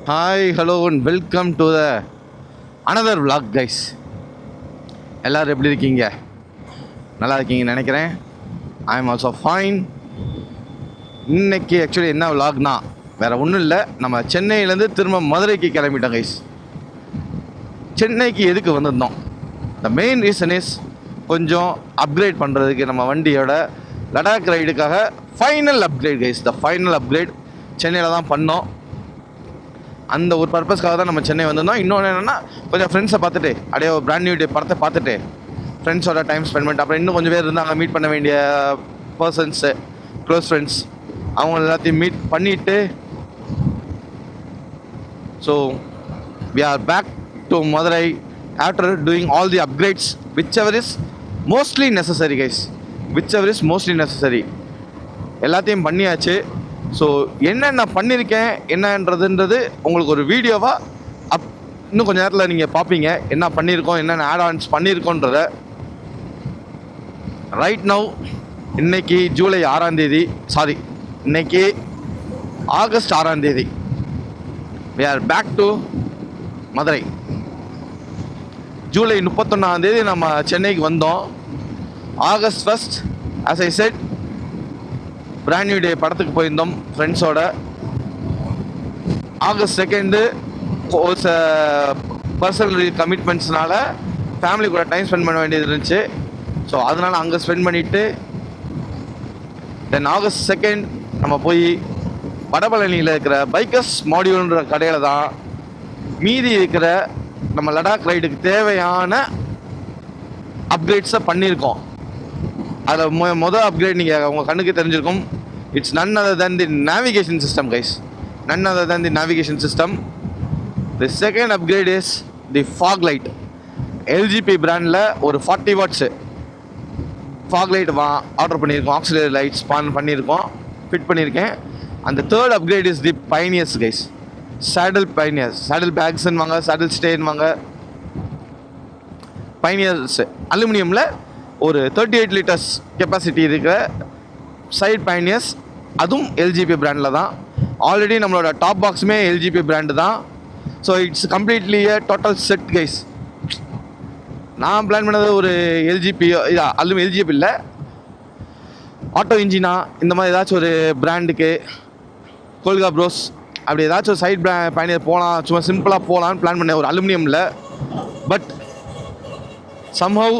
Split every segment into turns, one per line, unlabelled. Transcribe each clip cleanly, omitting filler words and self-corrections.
Hi hello and welcome to the another vlog guys. எல்லோரும் எப்படி இருக்கீங்க? நல்லா இருக்கீங்கன்னு நினைக்கிறேன். I am also fine. இன்றைக்கி ஆக்சுவலி என்ன vlogனா வேறு ஒன்றும் இல்லை, நம்ம சென்னையிலேருந்து திரும்ப மதுரைக்கு கிளம்பிட்டோம் கைஸ். சென்னைக்கு எதுக்கு வந்திருந்தோம்? த மெயின் ரீசன் இஸ் கொஞ்சம் அப்கிரேட் பண்ணுறதுக்கு நம்ம வண்டியோட லடாக் ரைடுக்காக final upgrade guys. The final upgrade சென்னையில் தான் பண்ணோம். அந்த ஒரு பர்பஸ்க்காக தான் நம்ம சென்னை வந்திருந்தோம். இன்னொன்று என்னென்னா, கொஞ்சம் ஃப்ரெண்ட்ஸை பார்த்துட்டு அப்படியே ஒரு பிராண்ட் நியூ டே படத்தை பார்த்துட்டு ஃப்ரெண்ட்ஸோட டைம் ஸ்பெண்ட் பண்ணிட்டு அப்புறம் இன்னும் கொஞ்சம் பேர் இருந்தாங்க மீட் பண்ண வேண்டிய பர்சன்ஸு, க்ளோஸ் ஃப்ரெண்ட்ஸ், அவங்க எல்லாத்தையும் மீட் பண்ணிவிட்டு so we are back to Madurai after doing all the upgrades whichever is mostly necessary guys. Whichever is mostly necessary எல்லாத்தையும் பண்ணியாச்சு. ஸோ என்னென்ன பண்ணியிருக்கேன் என்னன்றது உங்களுக்கு ஒரு வீடியோவாக இன்னும் கொஞ்சம் நேரத்தில் நீங்கள் பார்ப்பீங்க. என்ன பண்ணியிருக்கோம், என்னென்ன ஆட் ஆன்ஸ் பண்ணியிருக்கோன்றத. ரைட் நவ் இன்றைக்கி ஜூலை 6 இன்னைக்கு August 6 we are back to Madurai. July 31 நம்ம சென்னைக்கு வந்தோம். August 1 as I said brand new day படத்துக்கு போயிருந்தோம் ஃப்ரெண்ட்ஸோட. ஆகஸ்ட் 2 பர்சனல் கமிட்மெண்ட்ஸ்னால ஃபேமிலி கூட டைம் ஸ்பெண்ட் பண்ண வேண்டியது இருந்துச்சு. ஸோ அதனால் அங்கே ஸ்பெண்ட் பண்ணிவிட்டு தென் ஆகஸ்ட் 2 நம்ம போய் வடபழனியில் இருக்கிற பைக்கர்ஸ் மாடியூல்ன்ற கடையில் தான் மீதி இருக்கிற நம்ம லடாக் ரைடுக்கு தேவையான அப்கிரேட்ஸை பண்ணியிருக்கோம். அதில் மொதல் அப்கிரேட் நீங்கள் உங்கள் கண்ணுக்கு தெரிஞ்சிருக்கும். It's none other than the navigation system guys. None other than the navigation system. The second upgrade is the fog light. LGP பிராண்டில் ஒரு 40 watts fog light ஆர்டர் பண்ணியிருக்கோம். ஆக்சிலரி லைட்ஸ் பண்ணியிருக்கோம், ஃபிட் பண்ணியிருக்கேன். அந்த third upgrade is the panniers guys. Saddle panniers, saddle பேக்ஸ்ன்னு வாங்க, saddle ஸ்டேன்னு வாங்க. பைனியர்ஸ் அலுமினியமில் ஒரு 38 லிட்டர்ஸ் கெப்பாசிட்டி இருக்கிற சைட் பைனியர்ஸ், அதுவும் எல்ஜிபி பிராண்டில் தான். ஆல்ரெடி நம்மளோட டாப் பாக்ஸுமே எல்ஜிபி பிராண்டு தான். So it's completely total set guys. நான் பிளான் பண்ணது ஒரு எல்ஜிபி, அதுவும் எல்ஜிபி இல்லை, ஆட்டோ இன்ஜினா இந்த மாதிரி ஏதாச்சும் ஒரு பிராண்டுக்கு கோல்கா ப்ரோஸ் அப்படி ஏதாச்சும் ஒரு சைட் பைனியர் போகலாம், சும்மா சிம்பிளாக போகலான்னு பிளான் பண்ணேன் ஒரு அலுமினியமில். பட் சம்ஹவ்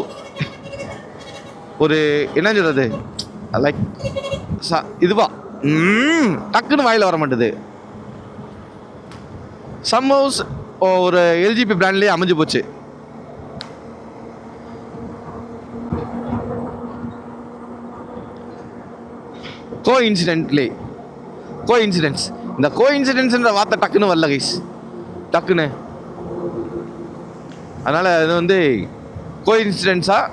ஒரு என்ன சொல்கிறது, லைக் இதுவா டக்குன்னு வாயில் வர மாட்டுது. சம்ஹவ்ஸ் ஒரு எல்ஜிபி பிராண்ட்லேயே அமைஞ்சு போச்சு. கோஇன்சிடென்ஸ் இந்த கோஇன்சிடென்ஸ்ன்ற வார்த்தை டக்குன்னு வரல கைஸ், டக்குன்னு. அதனால் அது வந்து கோஇன்சிடென்ஸாக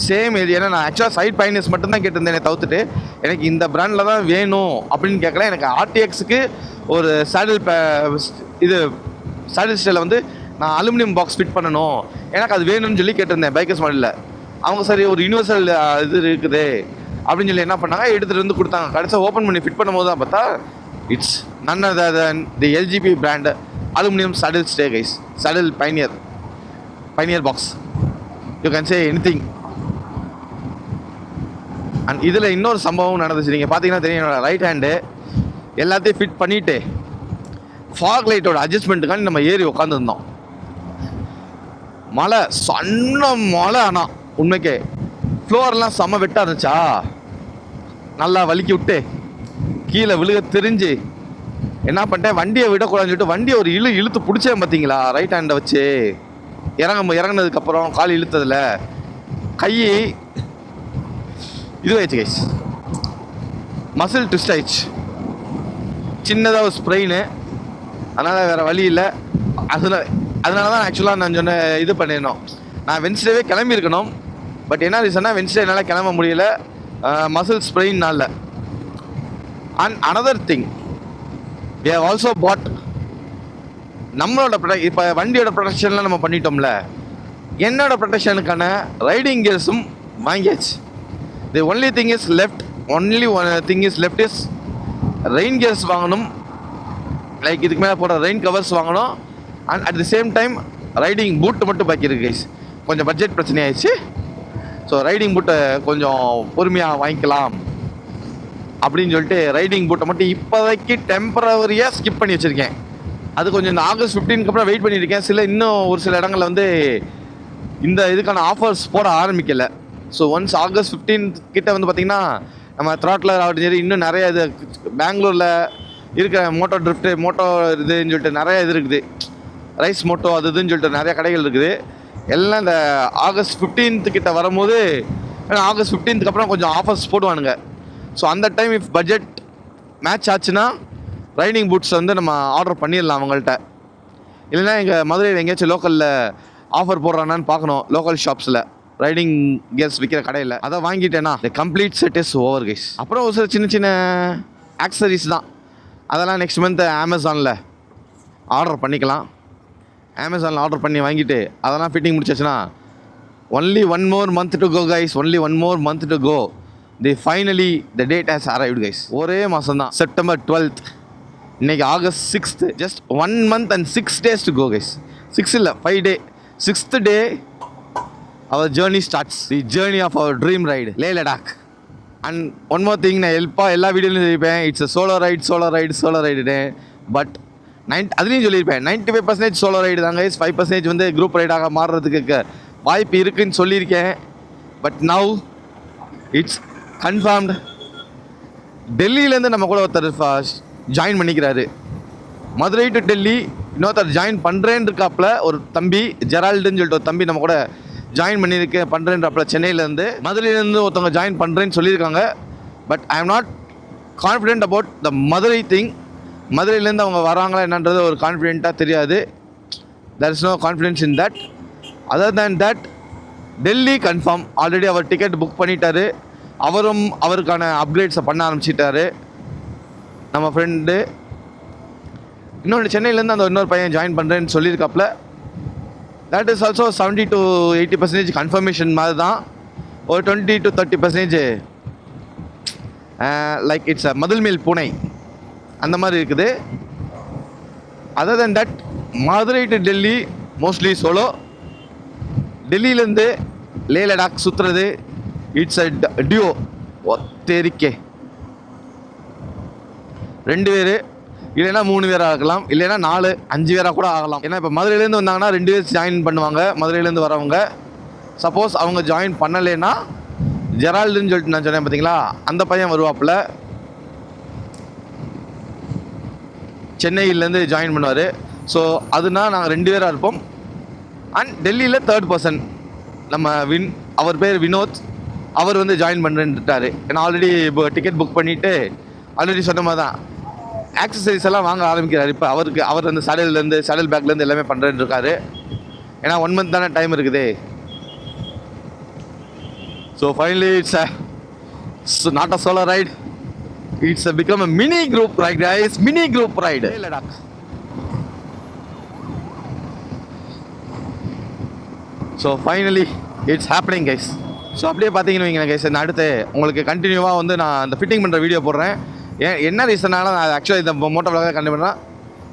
சேம் இது. ஏன்னா நான் ஆக்சுவலாக சைட் பைனஸ் மட்டும்தான் கேட்டிருந்தேனே தவிர்த்துட்டு எனக்கு இந்த பிராண்டில் தான் வேணும் அப்படின்னு கேட்கல. எனக்கு ஆர்டிஎக்ஸுக்கு ஒரு சேடில் ஸ்டைலில் வந்து நான் அலுமினியம் பாக்ஸ் ஃபிட் பண்ணணும், எனக்கு அது வேணும்னு சொல்லி கேட்டிருந்தேன் பைக்கர்ஸ் மாடலில். அவங்க சரி ஒரு யூனிவர்சல் இது இருக்குது அப்படின்னு சொல்லி என்ன பண்ணாங்க, எடுத்துகிட்டு வந்து கொடுத்தாங்க. கடைசியாக ஓப்பன் பண்ணி ஃபிட் பண்ணும்போது தான் பார்த்தா it's none other than the LGP brand aluminium saddle stay guys. Saddle Pioneer box, you can say anything. And இதில் இன்னொரு சம்பவம் நடந்துச்சு. நீங்கள் பார்த்தீங்கன்னா தெரியும், என்னோட ரைட் ஹேண்டு எல்லாத்தையும் ஃபிட் பண்ணிவிட்டு ஃபாக் லைட்டோட அட்ஜஸ்ட்மெண்ட்டுக்காண்டி நம்ம ஏறி உட்காந்துருந்தோம். மழை, சன்ன மழை. ஆனால் உண்மைக்கே ஃப்ளோர்லாம் செம்ம வெட்டாக இருந்துச்சா, நல்லா வலிக்கி விட்டு கீழே விழுக தெரிஞ்சு என்ன பண்ணிட்டேன், வண்டியை விடக்கூடாதுன்னு சொல்லிட்டு வண்டியை ஒரு இழுத்து பிடிச்சேன். பார்த்தீங்களா, ரைட் ஹேண்டை வச்சு இறங்கினதுக்கப்புறம் கால் இழுத்ததில் கை இது ஆயிடுச்சு கைஸ், மசில் ட்விஸ்ட் ஆயிடுச்சு, சின்னதாக ஒரு ஸ்ப்ரெயினு. அதனால் வேறு வழி இல்லை. அதனால தான் ஆக்சுவலாக நான் சொன்ன இது பண்ணிடணும். நான் வென்ஸ்டேவே கிளம்பியிருக்கணும். பட் என்ன ரீசன்னா, வென்ஸ்டே என்னால் கிளம்ப முடியல, மசில் ஸ்ப்ரெயின்னால. And another thing, we have also bought நம்மளோட இப்போ வண்டியோட ப்ரொடெக்ஷன்லாம் நம்ம பண்ணிட்டோம்ல, என்னோட ப்ரொடெக்ஷனுக்கான ரைடிங் கியர்ஸும் வாங்கியாச்சு. The only thing is left is rain gears வாங்கணும். லைக் இதுக்கு மேலே போடுற ரெயின் கவர்ஸ் வாங்கணும். And at the same time riding பூட்டு மட்டும் பாக்கி இருக்கு கைஸ். கொஞ்சம் பட்ஜெட் பிரச்சனை ஆயிடுச்சு. ஸோ ரைடிங் பூட்டை கொஞ்சம் பொறுமையாக வாங்கிக்கலாம் அப்படின்னு சொல்லிட்டு ரைடிங் பூட்டை மட்டும் இப்போதைக்கு டெம்பரவரியாக ஸ்கிப் பண்ணி வச்சுருக்கேன். அது கொஞ்சம் இந்த ஆகஸ்ட் 15க்கு அப்புறம் வெயிட் பண்ணியிருக்கேன். இன்னும் ஒரு சில இடங்களில் வந்து இந்த இதுக்கான ஆஃபர்ஸ் போட ஆரம்பிக்கலை. ஸோ ஒன்ஸ் ஆகஸ்ட் 15 கிட்ட வந்து பார்த்திங்கன்னா நம்ம த்ராட்லர் ஆகட்டும் சரி, இன்னும் நிறைய இது பெங்களூரில் இருக்கிற மோட்டோ ட்ரிஃப்ட்டு மோட்டோ இதுன்னு சொல்லிட்டு நிறைய இது இருக்குது. ரைஸ் மோட்டோ அது இதுன்னு சொல்லிட்டு நிறைய கடைகள் இருக்குது. எல்லாம் இந்த ஆகஸ்ட் 15 கிட்ட வரும்போது, ஏன்னா ஆகஸ்ட் 15க்கு அப்புறம் கொஞ்சம் ஆஃபர்ஸ் போடுவானுங்க. ஸோ அந்த டைம் இஃப் பட்ஜெட் மேட்ச் ஆச்சுன்னா ரைடிங் பூட்ஸ் வந்து நம்ம ஆர்டர் பண்ணிடலாம் அவங்கள்ட்ட. இல்லைன்னா எங்கள் மதுரையில் எங்கேயாச்சும் லோக்கலில் ஆஃபர் போடுறானான்னு பார்க்கணும். லோக்கல் ஷாப்ஸில் ரைடிங் கியர்ஸ் விற்கிற கடையில் அதை வாங்கிட்டேன்னா the complete set is over guys. அப்புறம் ஒரு சில சின்ன சின்ன ஆக்சரிஸ் தான், அதெல்லாம் நெக்ஸ்ட் மந்த் அமேசானில் ஆர்டர் பண்ணிக்கலாம். அமேசானில் ஆர்டர் பண்ணி வாங்கிட்டு அதெல்லாம் ஃபிட்டிங் முடிச்சாச்சுன்னா only 1 more month to go guys. Only 1 more month to go. Finally the date has arrived guys. ஒரே மாதம் தான், செப்டம்பர் 12th. இன்றைக்கி August 6th. Just 1 month and 6 days to go guys. 6 இல்லை 5 day. 6th day our journey starts. The journey of our dream ride, Leh Ladakh. And one more thing, நான் எல்லா வீடியோலையும் சொல்லியிருப்பேன், it's solo ride. But அதுலேயும் சொல்லியிருப்பேன் 95% solo ride தாங்க guys. 5% வந்து group ரைடாக மாறுறதுக்கு வாய்ப்பு இருக்குதுன்னு சொல்லியிருக்கேன். But now it's confirmed. டெல்லியிலேருந்து நம்ம கூட ஒருத்தர் ஜாயின் பண்ணிக்கிறாரு. மதுரை டு டெல்லி இன்னொருத்தர் ஜாயின் பண்ணுறேன்னு இருக்காப்புல. ஒரு தம்பி ஜெரால்டுன்னு சொல்லிட்டு ஒரு தம்பி நம்ம கூட ஜாயின் பண்ணுறேன்றாப்புல சென்னையிலேருந்து. மதுரையிலேருந்து ஒருத்தவங்க ஜாயின் பண்ணுறேன்னு சொல்லியிருக்காங்க. But I am not confident about the Madurai thing. மதுரையிலேருந்து அவங்க வராங்களா என்னன்றது ஒரு கான்ஃபிடென்ட்டாக தெரியாது. There is no confidence in that. Other than that Delhi confirm. Already அவர் டிக்கெட் புக் பண்ணிட்டாரு. அவருக்கான அப்கிரேட்ஸை பண்ண ஆரம்பிச்சிட்டாரு நம்ம ஃப்ரெண்டு. இன்னொன்று சென்னையிலேருந்து அந்த இன்னொரு பையன் ஜாயின் பண்ணுறேன்னு சொல்லியிருக்காப்புல. That is also 70 to 80% confirmation மாதிரி தான். ஒரு 20 to 30% லைக் இட்ஸ் மதில் மேல் பூனை அந்த மாதிரி இருக்குது. Other then that Madurai to Delhi mostly solo. டெல்லியிலேருந்து லே லடாக் சுற்றுறது இட்ஸ் அ டியோ. ஒத்தேரிக்கே 2 பேர், இல்லைன்னா 3 பேராக ஆகலாம், இல்லைன்னா 4 5 பேராக கூட ஆகலாம். ஏன்னா இப்போ மதுரையிலேருந்து வந்தாங்கன்னா 2 பேர் ஜாயின் பண்ணுவாங்க. மதுரையிலேருந்து வரவங்க சப்போஸ் அவங்க ஜாயின் பண்ணலைன்னா ஜெரால்டுன்னு சொல்லிட்டு நான் சொன்னேன் பார்த்தீங்களா, அந்த பையன் வருவாப்பில். சென்னையிலேருந்து ஜாயின் பண்ணுவார். ஸோ அதுனா நாங்கள் 2 பேராக இருப்போம். அண்ட் டெல்லியில் 3rd person நம்ம அவர் பேர் வினோத். அவர் வந்து ஜாயின் பண்ணுறேன்ட்டார். ஏன்னா ஆல்ரெடி இப்போ டிக்கெட் புக் பண்ணிவிட்டு ஆல்ரெடி சொன்ன மாதிரி தான் ஆக்சசரிஸ் எல்லாம் வாங்க ஆரம்பிக்கிறார். இப்போ அவர் வந்து சேடல் பேக்லேருந்து எல்லாமே பண்ணுறேன்னு இருக்காரு. ஏன்னா 1 month தானே டைம் இருக்குது. So finally it's not a solo right. It's become a mini group ride guys. Mini group ride. Leh Ladakh. So finally it's happening guys. So அப்படியே பார்த்தீங்கன்னு வைங்க கைஸ், நான் அடுத்து உங்களுக்கு கண்டினியூவாக வந்து நான் அந்த ஃபிட்டிங் பண்ணுற வீடியோ போடுறேன். என்ன ரீசனால நான் ஆக்சுவலாக இந்த மோட்டோ விளாக கண்டிப்பாக பண்ணுறேன்.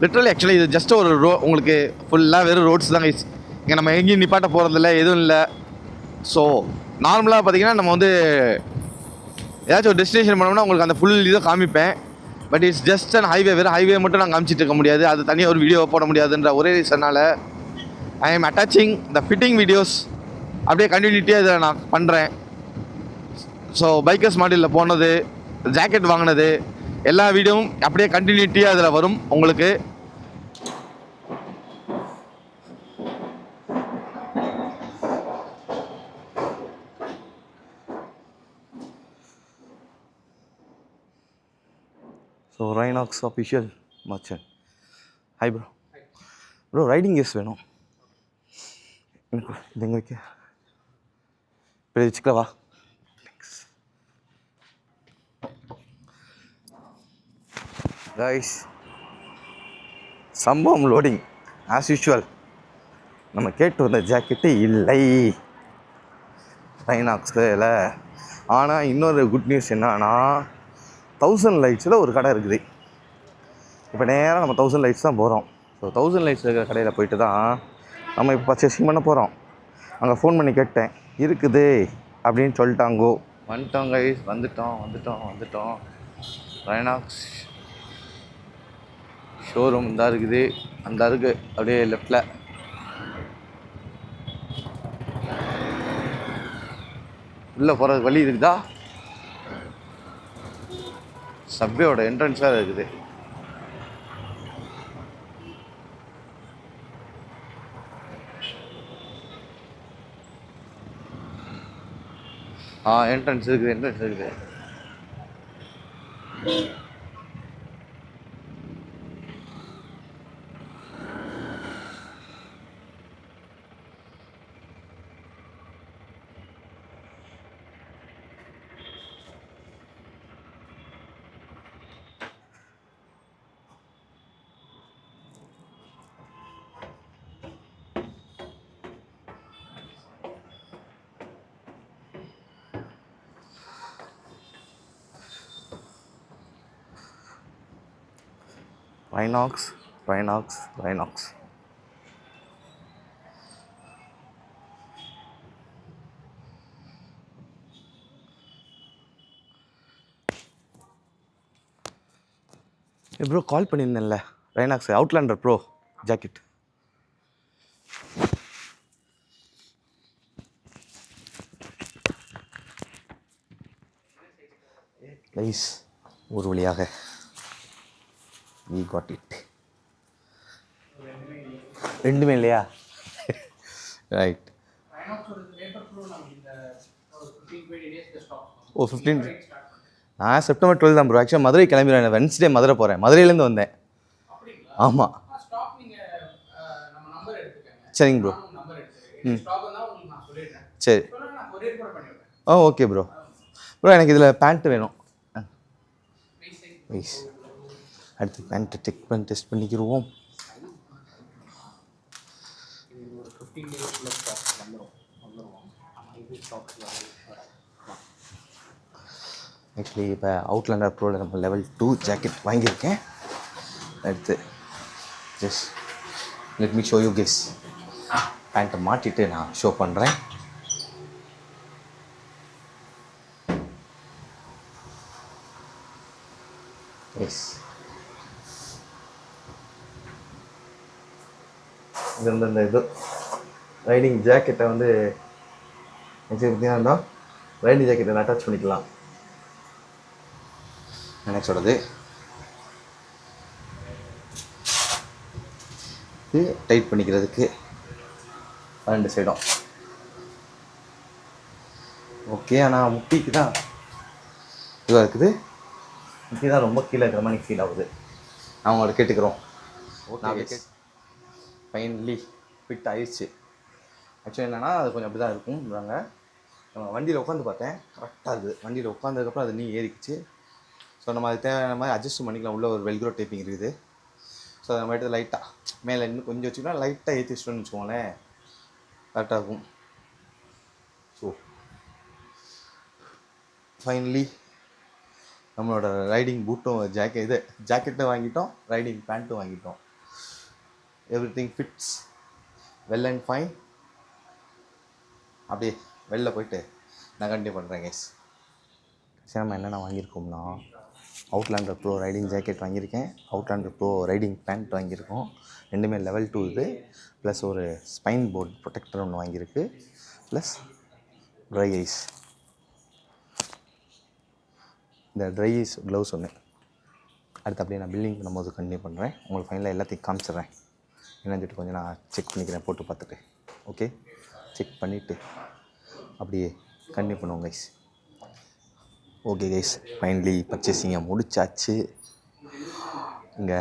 லிட்ரலி இது ஜஸ்ட் ஒரு உங்களுக்கு ஃபுல்லாக வெறும் ரோட்ஸ் தான் கைஸ். இங்கே நம்ம எங்கேயும் நிப்பாட்ட போகிறதில்ல, எதுவும் இல்லை. ஸோ நார்மலாக பார்த்தீங்கன்னா நம்ம வந்து ஏதாச்சும் ஒரு டெஸ்டினேஷன் பண்ணோம்னா உங்களுக்கு அந்த ஃபுல் இதை காமிப்பேன். But it's just and highway. வெறும் ஹைவே மட்டும் நான் காமிச்சிட்டு இருக்க முடியாது, அது தனியாக ஒரு வீடியோ போட முடியாதுன்ற ஒரே ரீசனால் I am attaching the fitting videos. அப்படியே கண்டினியூட்டியாக இதை நான் பண்ணுறேன். ஸோ பைக்கர்ஸ் மாடலில் போனது, ஜாக்கெட் வாங்கினது எல்லா வீடியோவும் அப்படியே கண்டினியூட்டியாக அதில் வரும் உங்களுக்கு. So Rynox official merchant. Hi bro riding case வேணும் எனக்கு. இது எங்கே வைக்க இப்படி வச்சுக்கவா? கைஸ் சம்பவம் லோடிங் ஆஸ் யூஷுவல். நம்ம கேட்டு வந்த ஜாக்கெட்டு இல்லை ரைனாக்ஸில். ஆனால் இன்னொரு குட் நியூஸ் என்னன்னா 1000 லைட்ஸில் ஒரு கடை இருக்குது.
இப்போ நேராக நம்ம 1000 லைட்ஸ் தான் போகிறோம். ஸோ 1000 லைட்ஸ் இருக்கிற கடையில் போயிட்டு தான் நம்ம இப்போ பர்ச்சேசிங் பண்ண போகிறோம். அங்கே ஃபோன் பண்ணி கேட்டேன், இருக்குது அப்படின்னு சொல்லிட்டாங்கோ. வந்துட்டோம் கைஸ், வந்துட்டோம். ரைனாக்ஸ் ஷோரூம் தான் இருக்குது, அந்த இருக்குது அப்படியே லெஃப்டில். உள்ளே போகிறதுக்கு வழி இருக்குதா? சப்வேயோட என்ட்ரன்ஸாக இருக்குது. என்ட்ரன்ஸ் இருக்குது. ரைனாக்ஸ். ப்ரோ கால் பண்ணியிருந்தேன்ல, Rynox Outlander pro jacket. Please ஒரு வழியாக we got it. ரெண்டுமே இல்லையா? ரைட். ஓ 15. நான் செப்டம்பர் 12 தான் ப்ரோ. ஆக்சுவலாக மதுரை கிளம்பிடுவேன். வென்ஸ்டே மதுரை போகிறேன். மதுரையிலேருந்து வந்தேன். ஆமாம். சரிங்க ப்ரோ. சரி. Okay bro. எனக்கு இதில் பேண்ட்டு வேணும். வைஸ் அடுத்து பேண்ட்டு டெஸ்ட் பண்ணிக்கிடுவோம். ஆக்சுவலி இப்போ அவுட்லாண்டர் ப்ரோவில் நம்ம லெவல் 2 ஜாக்கெட் வாங்கியிருக்கேன். அடுத்து just let me show you guys. பேண்ட்டை மாட்டிட்டு நான் ஷோ பண்ணுறேன். எஸ், இது வந்து இந்த இது ரைடிங் ஜாக்கெட்டை வந்து பார்த்தீங்கன்னா ரைடிங் ஜாக்கெட்டை அட்டாச் பண்ணிக்கலாம். நெக்ஸ்டோடது இது டைட் பண்ணிக்கிறதுக்கு 2 சைடும் ஓகே. ஆனால் முட்டிக்கு தான் இதுவாக இருக்குது. முட்டி தான் ரொம்ப கீழே இருக்கிற மாதிரி ஃபீல் ஆகுது. நான் உங்கள்கிட்ட கேட்டுக்கிறோம். ஓகே, ஃபைனலி ஃபிட் ஆயிடுச்சு. ஆக்சுவலி என்னென்னா அது கொஞ்சம் அப்படி தான் இருக்கும்ன்றாங்க. வண்டியில் உட்காந்து பார்த்தேன், கரெக்டாக இருக்குது. வண்டியில் உட்காந்ததுக்கப்புறம் அது நீ ஏறிக்குச்சு. ஸோ நம்ம அது தேவையான மாதிரி அட்ஜஸ்ட் பண்ணிக்கலாம். உள்ள ஒரு வெல்க்ரோ டேப்பிங் இருக்குது. ஸோ அதை நம்ம எடுத்து லைட்டாக மேலே இன்னும் கொஞ்சம் வச்சுக்கலாம், லைட்டாக ஏற்றி வச்சுட்டோன்னு வச்சுக்கோங்களேன், கரெக்டாக இருக்கும். ஸோ ஃபைனலி நம்மளோட ரைடிங் பூட்டும் ஜாக்கெட்டும் வாங்கிட்டோம், ரைடிங் பேண்ட்டும் வாங்கிட்டோம். Everything fits well and fine. அப்படியே வெளில போயிட்டு நான் கண்டினியூ பண்ணுறேன் கைஸ். சரி, நம்ம என்னென்ன வாங்கியிருக்கோம்னா அவுட்லாண்டர் ப்ரோ ரைடிங் ஜாக்கெட் வாங்கியிருக்கேன், அவுட்லாண்டர் ப்ரோ ரைடிங் பேண்ட் வாங்கியிருக்கோம். ரெண்டுமே லெவல் 2 இது. ப்ளஸ் ஒரு ஸ்பைன் போர்ட் ப்ரொடெக்டர் ஒன்று வாங்கியிருக்கு. ப்ளஸ் ட்ரை ஐஸ், இந்த ட்ரை ஐஸ் க்ளவுஸ் ஒன்று. அடுத்து அப்படியே நான் பில்லிங் பண்ணும்போது கண்டினியூ பண்ணுறேன். உங்களுக்கு ஃபைனலாக எல்லாத்தையும் காமிச்சிட்றேன். என்னன்னு சொல்லிட்டு கொஞ்சம் நான் செக் பண்ணிக்கிறேன் போட்டு பார்த்துட்டு. ஓகே, செக் பண்ணிவிட்டு அப்படியே கண்டினியூ பண்ணுவோம் கைஸ். ஓகே கைஸ், ஃபைனலி பர்ச்சேசிங்கை முடிச்சாச்சு. இங்கே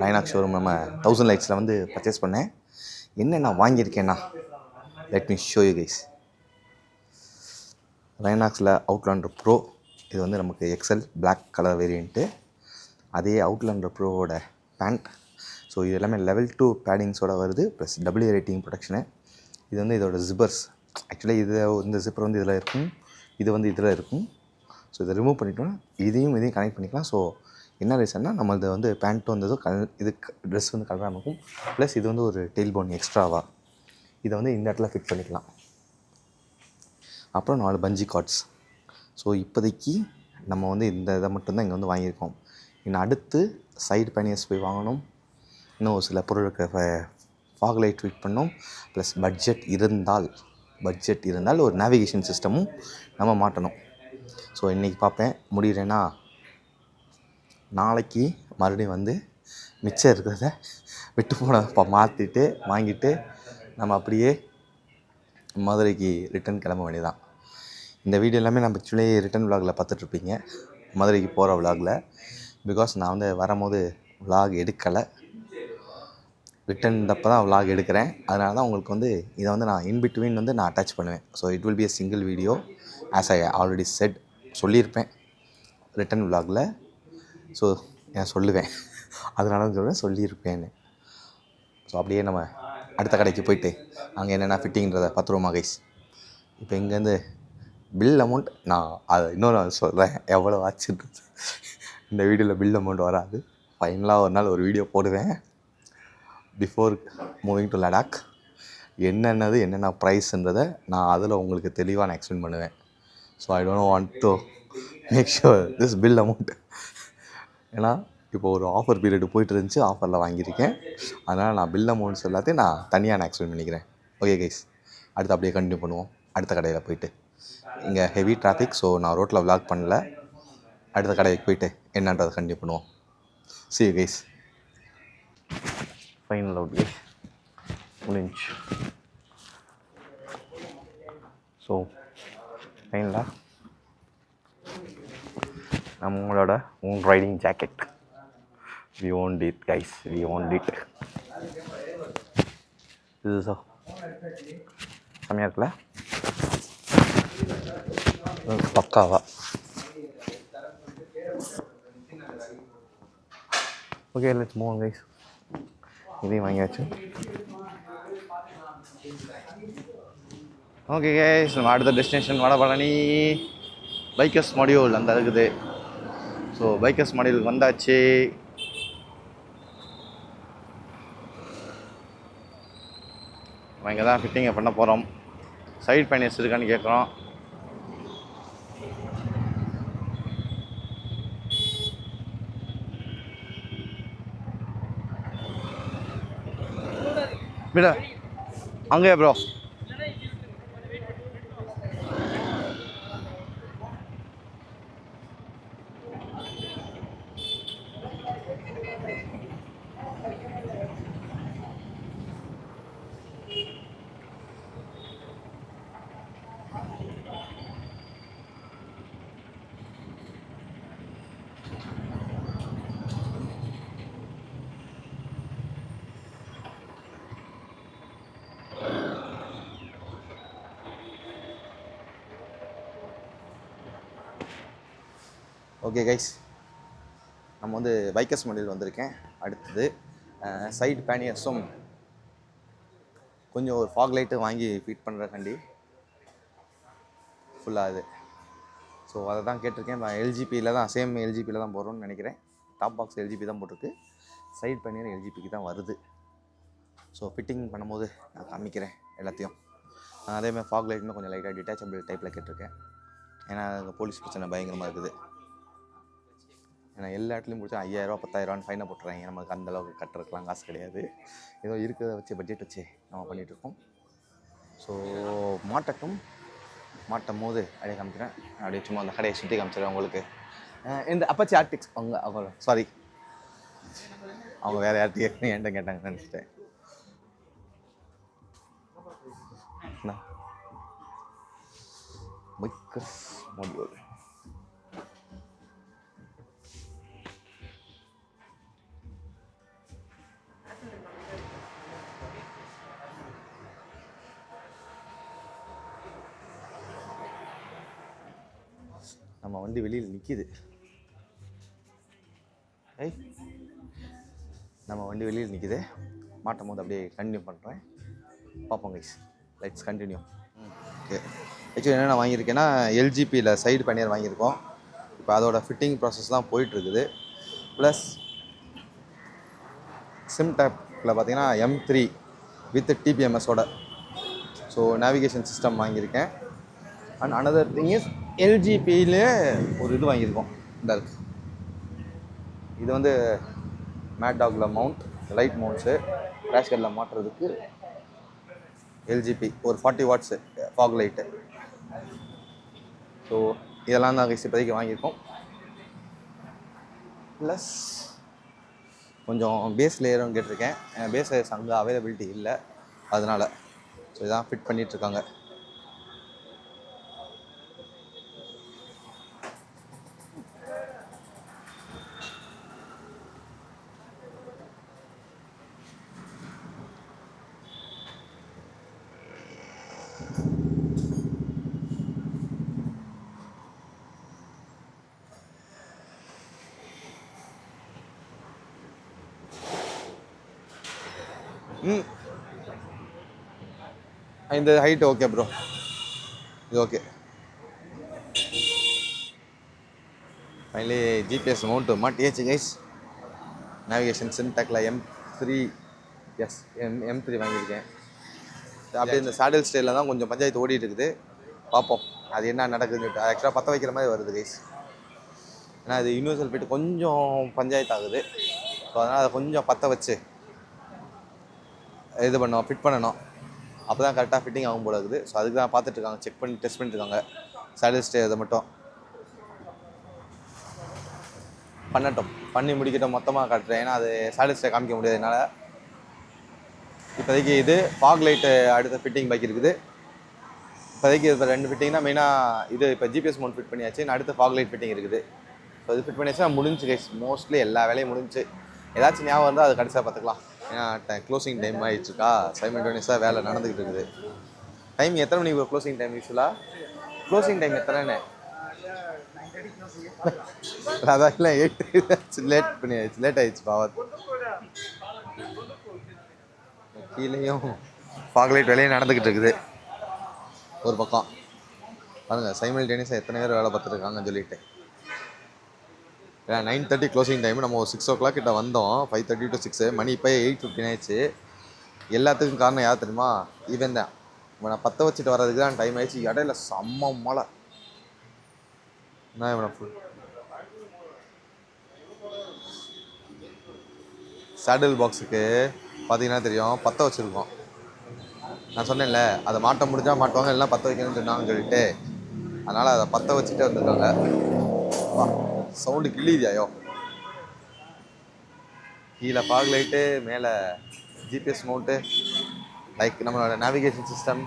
ரைனாக்ஸ் ஷோரூம் நம்ம 1000 லைட்ஸில் வந்து பர்ச்சேஸ் பண்ணேன். என்னென்ன வாங்கியிருக்கேன்னா let me show you guys. ரைனாக்ஸில் அவுட்லாண்டர் ப்ரோ, இது வந்து நமக்கு எக்ஸல் பிளாக் கலர் வேரியண்ட்டு. அதே அவுட்லாண்டர் ப்ரோவோட பேண்ட். ஸோ இது எல்லாமே லெவல் 2 பேடிங்ஸோடு வருது, ப்ளஸ் டபுள்யூ ரேட்டிங் ப்ரொடெக்ஷனு. இது வந்து இதோட ஜிப்பர்ஸ். ஆக்சுவலி இந்த ஜிப்பர் வந்து இதில் இருக்கும், இது வந்து இதில் இருக்கும். ஸோ இதை ரிமூவ் பண்ணிட்டோன்னா இதையும் கனெக்ட் பண்ணிக்கலாம். ஸோ என்ன ரீசன்னா நம்மளது வந்து பேண்ட் வந்ததும் இது ட்ரெஸ் வந்து கலராக இருக்கும். ப்ளஸ் இது வந்து ஒரு டெயில் போன் எக்ஸ்ட்ராவாக இதை வந்து இந்த இடத்துல ஃபிட் பண்ணிக்கலாம். அப்புறம் 4 பஞ்சி கார்ட்ஸ். ஸோ இப்போதைக்கு நம்ம வந்து இந்த இதை மட்டும்தான் இங்கே வந்து வாங்கியிருக்கோம். இன்னும் அடுத்து சைடு பேனியர்ஸ் போய் வாங்கணும். இன்னும் ஒரு சில பொருளுக்கு ஃபாக் லைட் ஃபிட் பண்ணோம். ப்ளஸ் பட்ஜெட் இருந்தால் ஒரு நேவிகேஷன் சிஸ்டமும் நம்ம மாட்டணும். ஸோ இன்றைக்கி பார்ப்பேன், முடிகிறேன்னா நாளைக்கு மறுபடியும் வந்து மிச்சம் இருக்கிறத விட்டு போன மாற்றிட்டு வாங்கிட்டு நம்ம அப்படியே மதுரைக்கு ரிட்டன் கிளம்ப வேண்டியதான். இந்த வீடியோ எல்லாமே நம்ம ஆக்சுவலி ரிட்டன் விலாகில் பார்த்துட்ருப்பீங்க, மதுரைக்கு போகிற விலாகில். பிகாஸ் நான் வந்து வரும்போது விலாக் எடுக்கலை, ரிட்டன் தப்போ தான் விலாக் எடுக்கிறேன். அதனால தான் உங்களுக்கு வந்து இதை வந்து நான் இன்பிட்வீன் வந்து நான் அட்டாச் பண்ணுவேன். So it will be a single video as I already set சொல்லியிருப்பேன் ரிட்டன் விலாகில். ஸோ நான் சொல்லுவேன், அதனால தான் சொல்லுவேன் சொல்லியிருப்பேன்னு. ஸோ அப்படியே நம்ம அடுத்த கடைக்கு போயிட்டு அங்கே என்னென்ன ஃபிட்டிங்கிறத பார்த்துருவோமா கைஸ். இப்போ இங்கேருந்து பில் அமௌண்ட் நான் அதை இன்னொரு சொல்கிறேன் எவ்வளோ ஆச்சுன்னு. இந்த வீடியோவில் பில் அமௌண்ட் வராது, ஃபைனலாக ஒரு நாள் ஒரு வீடியோ போடுவேன் பிஃபோர் மூவிங் டு லடாக். என்னென்ன ப்ரைஸ்ன்றதை நான் அதில் உங்களுக்கு தெளிவாக நான் எக்ஸ்பிளைன் பண்ணுவேன். So I don't want to make sure this bill amount. ஏன்னா இப்போ ஒரு ஆஃபர் பீரியடு போயிட்டு இருந்துச்சு, ஆஃபரில் வாங்கியிருக்கேன். அதனால் நான் பில் அமௌண்ட்ஸ் எல்லாத்தையும் நான் தனியாக நான் எக்ஸ்பிளைன் பண்ணிக்கிறேன். ஓகே கைஸ், அடுத்து அப்படியே கண்டினியூ பண்ணுவோம் அடுத்த கடையில் போயிட்டு. இங்கே ஹெவி டிராஃபிக், ஸோ நான் ரோட்டில் விலாக் பண்ணல. அடுத்த கடைக்கு போயிட்டு என்னன்றதை கண்டினியூ பண்ணுவோம். see you guys. Final out guys முடிஞ்சு. ஸோ ஃபைனலாக நம்மளோட own riding jacket we owned it guys, we owned it. இது ஸோ செம்மையாக இருக்குல்ல, பக்காவா. Okay let's move on guys. இதையும் வாங்கியாச்சு. ஓகே கைஸ், நம்ம அடுத்த டெஸ்டினேஷன் வடபழனி பைக்கர்ஸ் மாடியூல் அந்த இருக்குது. ஸோ பைக்கர்ஸ் மாடியூல் வந்தாச்சு. நம்ம இங்கே தான் ஃபிட்டிங்கை பண்ண போகிறோம். சைட் பேனியர்ஸ் இருக்கான்னு கேட்குறோம். விட அங்கேயா ப்ரோ? ஓகே கைஸ், நம்ம வந்து பைக்கர்ஸ் மாடியூல் வந்திருக்கேன். அடுத்தது சைடு பேனியர்ஸும் கொஞ்சம் ஒரு ஃபாக் லைட்டு வாங்கி ஃபிட் பண்ணுறக்காண்டி ஃபுல்லாக இது. ஸோ அதை தான் கேட்டிருக்கேன். நான் எல்ஜிபியில் தான், சேம் எல்ஜிபியில் தான் போகிறோன்னு நினைக்கிறேன். டாப் பாக்ஸ் எல்ஜிபி தான் போட்டிருக்கு, சைடு பேனியர் எல்ஜிபிக்கு தான் வருது. ஸோ ஃபிட்டிங் பண்ணும்போது நான் காமிக்கிறேன் எல்லாத்தையும். அதேமாதிரி ஃபாக் லைட்டுமே கொஞ்சம் லைட்டாக டிட்டாச்சபிள் டைப்பில் கேட்டிருக்கேன். ஏன்னா அங்கே போலீஸ் பிரச்சனை பயங்கரமாக இருக்குது. ஏன்னா எல்லா இடத்துலையும் பிடிச்சா 5000 10,000 ஃபைனை போட்டுறாங்க. நமக்கு அந்தளவுக்கு கட்டுறதுக்கெலாம் காசு கிடையாது. ஏதோ இருக்கிறத வச்சு பட்ஜெட் வச்சு நம்ம பண்ணிகிட்ருக்கோம். ஸோ மாட்டும் போது அப்படியே காமிக்கிறேன். அப்படியே சும்மா அந்த கடையை சுற்றி காமிச்சிடுறேன் உங்களுக்கு. இந்த அப்பச்சி ஆர்டிக்ஸ் அவங்க சாரி, அவங்க வேறு யார்கிட்ட என்கிட்ட கேட்டாங்க நினச்சிட்டேன். பைக்கர்ஸ் மாடியூல் நம்ம வண்டி வெளியில் நிற்கிது. நம்ம வண்டி வெளியில் நிற்கிது. மாட்டும் போது அப்படியே கண்டினியூ பண்ணுறேன், பார்ப்போம் guys. Let's continue. Okay, actually என்னென்ன வாங்கியிருக்கேன்னா எல்ஜிபியில் சைடு பேனியர் வாங்கியிருக்கோம். இப்போ அதோட ஃபிட்டிங் ப்ராசஸ் தான் போயிட்டுருக்குது. ப்ளஸ் சிம் டேப்பில் பார்த்தீங்கன்னா M3 வித் டிபிஎம்எஸோட. ஸோ நேவிகேஷன் சிஸ்டம் வாங்கியிருக்கேன். அண்ட் அனதர் திங் இஸ் எல்ஜிபியிலே ஒரு இது வாங்கியிருக்கோம். இந்த இருக்குது, இது வந்து மேட் டாகில் மவுண்ட் லைட் மவுண்ட்ஸு கிராஷ் கார்டில் மாட்டுறதுக்கு எல்ஜிபி ஒரு 40 வாட்ஸு ஃபாக் லைட்டு. ஸோ இதெல்லாம் தான் இப்போதைக்கு வாங்கியிருக்கோம். ப்ளஸ் கொஞ்சம் பேஸ் லேயரும் கேட்டிருக்கேன். பேஸ் லேயர்ஸ் அங்கே அவைலபிலிட்டி இல்லை, அதனால். ஸோ இதான் ஃபிட் பண்ணிகிட்ருக்காங்க. இந்த ஹைட் ஓகே ப்ரோ, இது ஓகே. ஃபைனலி ஜிபிஎஸ் மவுண்ட் மாட்டியாச்சு கைஸ். நேவிகேஷன் சிம்டெக்கில் M3 M3 வாங்கியிருக்கேன். அப்படியே இந்த சேடல் ஸ்டைலில் தான் கொஞ்சம் பஞ்சாயத்து ஓடிட்டு இருக்குது. பார்ப்போம் அது என்ன நடக்குதுன்னு. ஆக்சுவலாக பற்ற வைக்கிற மாதிரி வருது கைஸ். ஏன்னா அது யூனிவர்சல் போய்ட்டு கொஞ்சம் பஞ்சாயத்து ஆகுது. ஸோ அதனால் அதை கொஞ்சம் பற்ற வச்சு இது பண்ணோம், ஃபிட் பண்ணணும். அப்போ தான் கரெக்டாக ஃபிட்டிங் ஆகும் போல இருக்குது. ஸோ அதுக்கு தான் பார்த்துட்ருக்காங்க, செக் பண்ணி டெஸ்ட் பண்ணிட்டுருக்காங்க. சேடல் ஸ்டே அதை மட்டும் பண்ணட்டும், பண்ணி முடிக்கட்டும், மொத்தமாக காட்டுறேன். ஏன்னா அது சேடல் ஸ்டே காமிக்க முடியாது என்னால். இப்போதைக்கு இது ஃபாக் லைட்டு அடுத்த ஃபிட்டிங் பாக்கி இருக்குது. இப்போதைக்கு இப்போ 2 ஃபிட்டிங்னா மெயினாக இது இப்போ ஜிபிஎஸ் மவுண்ட் ஃபிட் பண்ணியாச்சு. நான் அடுத்த ஃபாக் லைட் ஃபிட்டிங் இருக்குது. ஸோ இது ஃபிட் பண்ணியாச்சுன்னா முடிஞ்சு கைஸ். மோஸ்ட்லி எல்லா வேலையும் முடிஞ்சு. ஏதாச்சும் ஞாபகம் இருந்தால் அது கடைசியாக பார்த்துக்கலாம். ஏன்னா க்ளோசிங் டைம் ஆகிடுச்சுக்கா, சைமல்டேனியஸாக வேலை நடந்துக்கிட்டு இருக்குது. டைம் எத்தனை மணிக்கு க்ளோசிங் டைம் யூஸ்வலாக? க்ளோசிங் டைம் எத்தனைன்னு அதான் இல்லை 8 லேட் பண்ணியாச்சு, லேட் ஆகிடுச்சு பாவத். கீழேயும் ஃபாக் லைட் வேலையும் நடந்துக்கிட்டு இருக்குது ஒரு பக்கம். பாருங்கள் சைமல்டேனியஸாக எத்தனை பேர் வேலை பார்த்துருக்காங்கன்னு சொல்லிட்டு. ஏன்னா 9:30 க்ளோசிங் டைம். நம்ம ஒரு 6 o'clock கிட்ட வந்தோம். 5:30 to 6. மணி இப்போ 8:15 ஆயிடுச்சு. எல்லாத்துக்கும் காரணம் யார் தெரியுமா? இவன் தான். இவனை பற்ற வச்சுட்டு வர்றதுக்கு தான் டைம் ஆயிடுச்சு. இடையில செம்ம மழை. நான் இவனை ஃபுல் சேடில் பாக்ஸுக்கு பார்த்தீங்கன்னா தெரியும் பற்ற வச்சுருக்கோம். நான் சொன்னேன்ல அதை மாட்ட முடிஞ்சால் மாட்டுவாங்க, இல்லைனா பற்ற வைக்கணும்னு சொன்னாங்கன்னு சொல்லிட்டு. அதனால் அதை பற்ற வச்சுட்டே வந்துருக்காங்க. வா சவுண்டு கிள்ளிதியாயோ. கீழே ஃபாக் லைட்டு, மேலே ஜிபிஎஸ் மவுண்ட்டு, லைக் நம்மளோட நேவிகேஷன் சிஸ்டம்.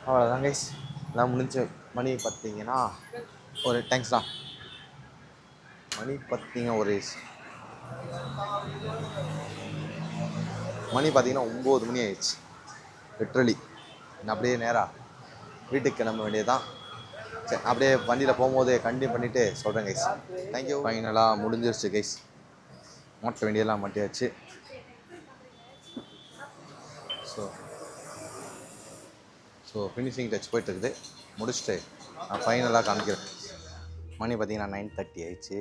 அவ்வளோதான் கைஸ், எல்லாம் முடிஞ்சு. மணி பார்த்தீங்கன்னா ஒரு தேங்க்ஸ் தான். மணி பார்த்தீங்க ஒரு மணி பார்த்தீங்கன்னா 9 மணி ஆயிடுச்சு லிட்ரலி. அப்படியே நேராக வீட்டுக்கு கிளம்ப வேண்டியதுதான். சரி, அப்படியே வண்டியில் போகும்போது கண்டினியூ பண்ணிவிட்டு சொல்கிறேன் கைஸ். தேங்க்யூ. ஃபைனலாக முடிஞ்சிருச்சு கைஸ். மாட்ட வேண்டியதெல்லாம் மாட்டியாச்சு. ஸோ ஃபினிஷிங் டச் போய்ட்டுருக்குது. முடிச்சுட்டு நான் ஃபைனலாக காமிக்கிறேன். மணி பார்த்திங்கன்னா 9:30 ஆயிடுச்சு.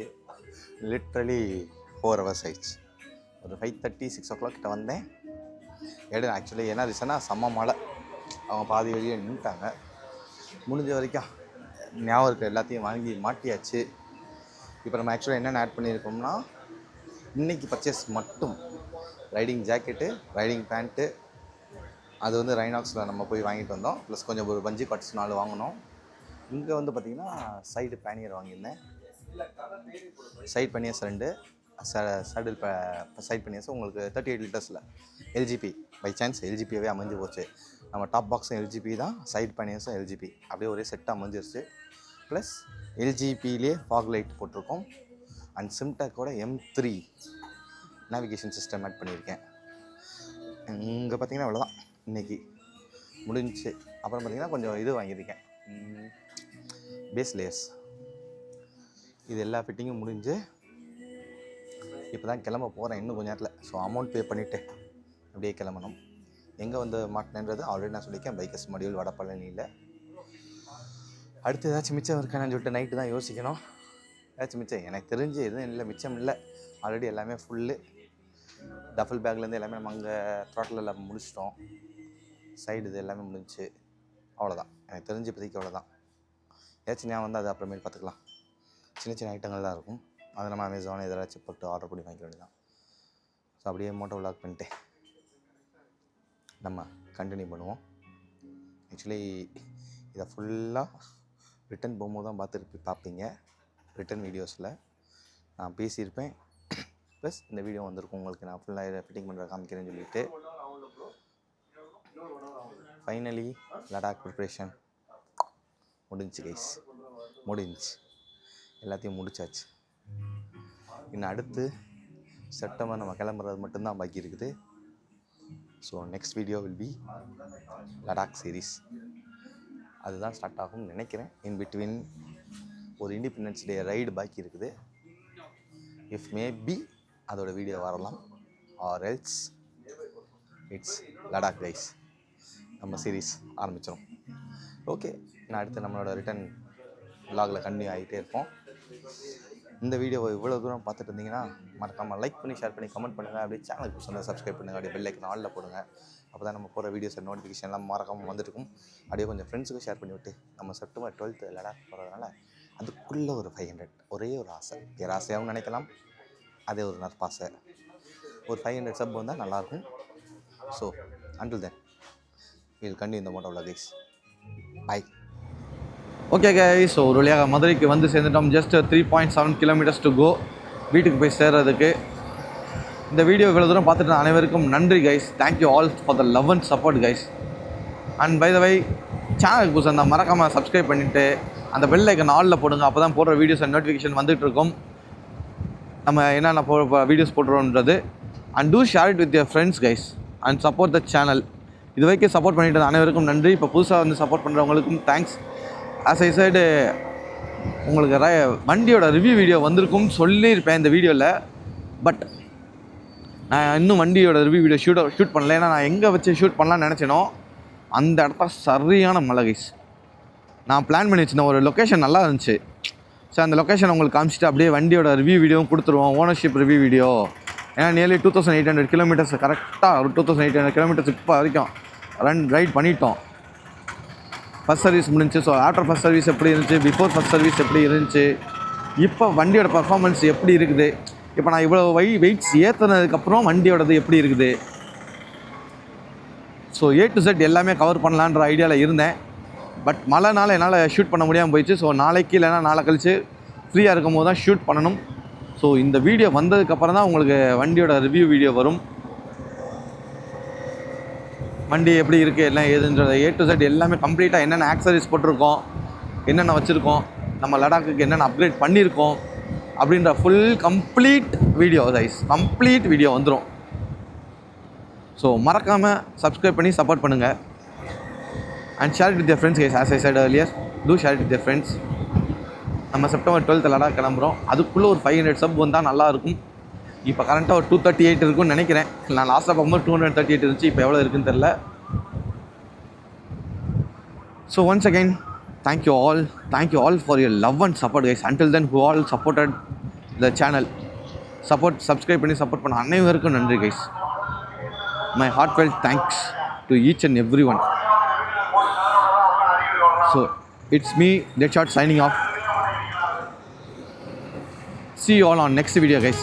லிட்ரலி 4 hours ஆயிடுச்சு. ஒரு 5:30 6 o'clock கிட்ட வந்தேன். ஆக்சுவலி என்ன ரீசன்னா செம்ம மழை. அவங்க பாதி வழியே நின்றுட்டாங்க. முடிஞ்ச வரைக்கும் ஞாபகம் இருக்க எல்லாத்தையும் வாங்கி மாட்டியாச்சு. இப்போ நம்ம ஆக்சுவலாக என்னென்ன ஆட் பண்ணியிருக்கோம்னா, இன்றைக்கி பர்ச்சேஸ் மட்டும் ரைடிங் ஜாக்கெட்டு, ரைடிங் பேண்ட்டு, அது வந்து ரைனாக்ஸில் நம்ம போய் வாங்கிட்டு வந்தோம். ப்ளஸ் கொஞ்சம் ஒரு பஞ்சி காட்ஸ் 4 வாங்கினோம். இங்கே வந்து பார்த்திங்கன்னா சைடு பேனியர் வாங்கியிருந்தேன். சைட் பேனியர்ஸ் 2, சைடில் சைட் பேனியர்ஸ் உங்களுக்கு 38 லிட்டர்ஸில் எல்ஜிபி. பை சான்ஸ் எல்ஜிபியாகவே அமைஞ்சு போச்சு. நம்ம டாப் பாக்ஸும் எல்ஜிபி தான், சைட் பேனியர்ஸும் எல்ஜிபி. அப்படியே ஒரே செட்டாக அமைஞ்சிருச்சு. ப்ளஸ் எல்ஜிபிலே ஃபாக் லைட் போட்டிருக்கோம். அண்ட் சிம்டெக்கோட M3 நேவிகேஷன் சிஸ்டம் ஆட் பண்ணியிருக்கேன். இங்கே பார்த்திங்கன்னா அவ்வளோதான் இன்றைக்கி முடிஞ்சு. அப்புறம் பார்த்திங்கன்னா கொஞ்சம் இது வாங்கியிருக்கேன், பேஸ் லேயர்ஸ். இது எல்லா ஃபிட்டிங்கும் முடிஞ்சு இப்போ தான் கிளம்ப போகிறேன் இன்னும் கொஞ்சம் நேரத்தில். ஸோ அமௌண்ட் பே பண்ணிவிட்டு அப்படியே கிளம்பணும். எங்கே வந்து மாட்டினேன்றது ஆல்ரெடி நான் சொல்லியிருக்கேன். பைக்கர்ஸ் மடியூல் வடபழனியில். அடுத்து ஏதாச்சும் மிச்சம் இருக்கானு சொல்லிட்டு நைட்டு தான் யோசிக்கணும். ஏதாச்சும் மிச்சம் எனக்கு தெரிஞ்சு எதுவும் இல்லை, மிச்சம் இல்லை. ஆல்ரெடி எல்லாமே ஃபுல்லு. டஃபல் பேக்லேருந்து எல்லாமே நம்ம அங்கே த்ராட்டில் எல்லாம் முடிச்சிட்டோம். சைடு இது எல்லாமே முடிஞ்சிச்சு. அவ்வளோதான், எனக்கு தெரிஞ்சு இப்போதைக்கு அவ்வளோதான். ஏதாச்சும் ஞாபகம் வந்து அது அப்புறமேல் பார்த்துக்கலாம். சின்ன சின்ன ஐட்டங்கள் தான் இருக்கும், அதை நம்ம அமேசான் இதெல்லாம் போட்டு ஆர்டர் பண்ணி வாங்கிக்க வேண்டியதான். ஸோ அப்படியே மோட்டோ விளாக் பண்ணிட்டு நம்ம கண்டினியூ பண்ணுவோம். ஆக்சுவலி இதை ஃபுல்லாக ரிட்டன் போகும்போது தான் பார்ப்பீங்க. ரிட்டன் வீடியோஸில் நான் பேசியிருப்பேன், ப்ளஸ் இந்த வீடியோ வந்திருக்கும் உங்களுக்கு. நான் ஃபுல்லாக ஃபிட்டிங் பண்ணுற காமிக்கிறேன்னு சொல்லிட்டு ஃபைனலி லடாக் ப்ரிப்ரேஷன் முடிஞ்சு கைஸ், முடிஞ்சு எல்லாத்தையும் முடிச்சாச்சு. இன்னும் அடுத்து செப்டம்பர் நம்ம கிளம்புறது மட்டும்தான் பாக்கி இருக்குது. So next video will be Ladakh series. அதுதான் ஸ்டார்ட் ஆகும்னு நினைக்கிறேன். இன் பிட்வீன் ஒரு இண்டிபெண்டன்ஸ் டே ரைடு பாக்கி இருக்குது. இஃப் மேபி அதோட வீடியோ வரலாம், or else it's Ladakh guys. நம்ம சீரீஸ் ஆரம்பிச்சிடும். ஓகே, நான் அடுத்து நம்மளோட ரிட்டன் vlogல கண்டினியூ ஆகிட்டே இருப்போம். இந்த வீடியோவை இவ்வளோ தூரம் பார்த்துட்டு இருந்தீங்கன்னா மறக்காமல் லைக் பண்ணி, ஷேர் பண்ணி, கமெண்ட் பண்ணுங்கள். அப்படியே சேனலுக்கு சொன்னால் சப்ஸ்கிரைப் பண்ணுங்கள். அப்படியே பெல் ஐக்கன் ஆலில் போடுங்க. அப்போ தான் நம்ம போகிற வீடியோஸ் நோட்டிஃபிகேஷன்லாம் மறக்காமல் வந்துருக்கும். அப்படியே கொஞ்சம் ஃப்ரெண்ட்ஸுக்கும் ஷேர் பண்ணி விட்டு, நம்ம செப்டம்பர் 12 லடாக் போகிறதுனால அதுக்குள்ளே ஒரு 500 ஒரே ஒரு ஆசை, பேராசையாகவும் நினைக்கலாம், அதே ஒரு நற்பாசை. ஒரு 500 சப் வந்தால் நல்லாயிருக்கும். So until then will continue இந்த moto vlog guys. Bye.
Okay guys, so ஒரு வழியாக மதுரைக்கு வந்து சேர்ந்துட்டோம். ஜஸ்ட் 3.7 kilometers டு கோ வீட்டுக்கு போய் சேர்றதுக்கு. இந்த வீடியோ இவ்வளோ தூரம் பார்த்துட்டு அனைவருக்கும் நன்றி guys. Thank you all for the love and support guys. And by the way, சேனலுக்கு புதுசாக இருந்தால் மறக்காமல் சப்ஸ்கிரைப் பண்ணிவிட்டு அந்த பெல் ஐக்கன் ஆலில் போடுங்க. அப்போ தான் போடுற வீடியோஸ் அண்ட் நோட்டிஃபிகேஷன் வந்துட்டு இருக்கும், நம்ம என்னென்ன வீடியோஸ் போடுறோன்றது. And do share it with your friends guys and support the channel. இது வரைக்கும் சப்போர்ட் பண்ணிட்டு அனைவருக்கும் நன்றி. இப்போ புதுசாக வந்து சப்போர்ட் பண்ணுறவங்களுக்கும் தேங்க்ஸ். ஆஸ் ஐ சைடு உங்களுக்கு வண்டியோட ரிவ்யூ வீடியோ வந்திருக்கும்னு சொல்லியிருப்பேன் இந்த வீடியோவில். பட் நான் இன்னும் வண்டியோட ரிவ்யூ வீடியோ ஷூட் பண்ணல. ஏன்னா நான் எங்கே வச்சு ஷூட் பண்ணலான்னு நினச்சேனோ அந்த இடத்த சரியான மழை கைஸ். நான் பிளான் பண்ணி வச்சுருந்தேன், ஒரு லொக்கேஷன் நல்லா இருந்துச்சு. ஸோ அந்த லொக்கேஷன் உங்களுக்கு காமிச்சிட்டு அப்படியே வண்டியோட ரிவ்யூ வீடியோவும் கொடுத்துருவோம், ஓனர்ஷிப் ரிவ்யூ வீடியோ. ஏன்னா நியர்லி 2800 kilometers, கரெக்டாக ஒரு 2800 kilometers இப்போ வரைக்கும் ரைட் பண்ணிட்டோம். ஃபஸ்ட் சர்வீஸ் முடிஞ்சு. ஸோ ஆஃப்டர் ஃபஸ்ட் சர்வீஸ் எப்படி இருந்துச்சு, பிஃபோர் ஃபஸ்ட் சர்வீஸ் எப்படி இருந்துச்சு, இப்போ வண்டியோட பர்ஃபார்மன்ஸ் எப்படி இருக்குது, இப்போ நான் இவ்வளோ வெயிட்ஸ் ஏற்றுனதுக்கப்புறம் வண்டியோடது எப்படி இருக்குது. ஸோ A to Z எல்லாமே கவர் பண்ணலான்ற ஐடியாவில் இருந்தேன். பட் மழைனால என்னால் ஷூட் பண்ண முடியாமல் போயிடுச்சு. ஸோ நாளைக்கு இல்லைனா நாளை கழிச்சு ஃப்ரீயாக இருக்கும் போது தான் ஷூட் பண்ணணும். ஸோ இந்த வீடியோ வந்ததுக்கப்புறம் தான் உங்களுக்கு வண்டியோட ரிவ்யூ வீடியோ வரும். வண்டி எப்படி இருக்குது, எல்லாம் ஏதுன்றது A to Z எல்லாமே கம்ப்ளீட்டாக என்னென்ன ஆக்சரிஸ் போட்டிருக்கோம், என்னென்ன வச்சுருக்கோம், நம்ம லடாக்குக்கு என்னென்ன அப்கிரேட் பண்ணியிருக்கோம் அப்படின்ற full complete video guys, complete video வந்துடும். ஸோ மறக்காமல் சப்ஸ்கிரைப் பண்ணி சப்போர்ட் பண்ணுங்கள். And share it with your friends guys. As I said earlier, do share it with your friends. நம்ம செப்டம்பர் 12 லடாக் கிளம்புறோம். அதுக்குள்ளே ஒரு 500 சப் வந்தால் நல்லாயிருக்கும். இப்போ கரண்ட்டாக ஒரு 238 இருக்குன்னு நினைக்கிறேன். நான் லாஸ்ட்டாக பார்க்கும்போது 238 இருந்துச்சு. இப்போ எவ்வளோ இருக்குன்னு தெரில. So once again thank you all for your love and support guys. Until then who all supported the channel, subscribe பண்ணி சப்போர்ட் பண்ண அனைவருக்கும் நன்றி guys. My heartfelt thanks to each and everyone. So it's me, Deadshot, signing off. See you all on next video guys.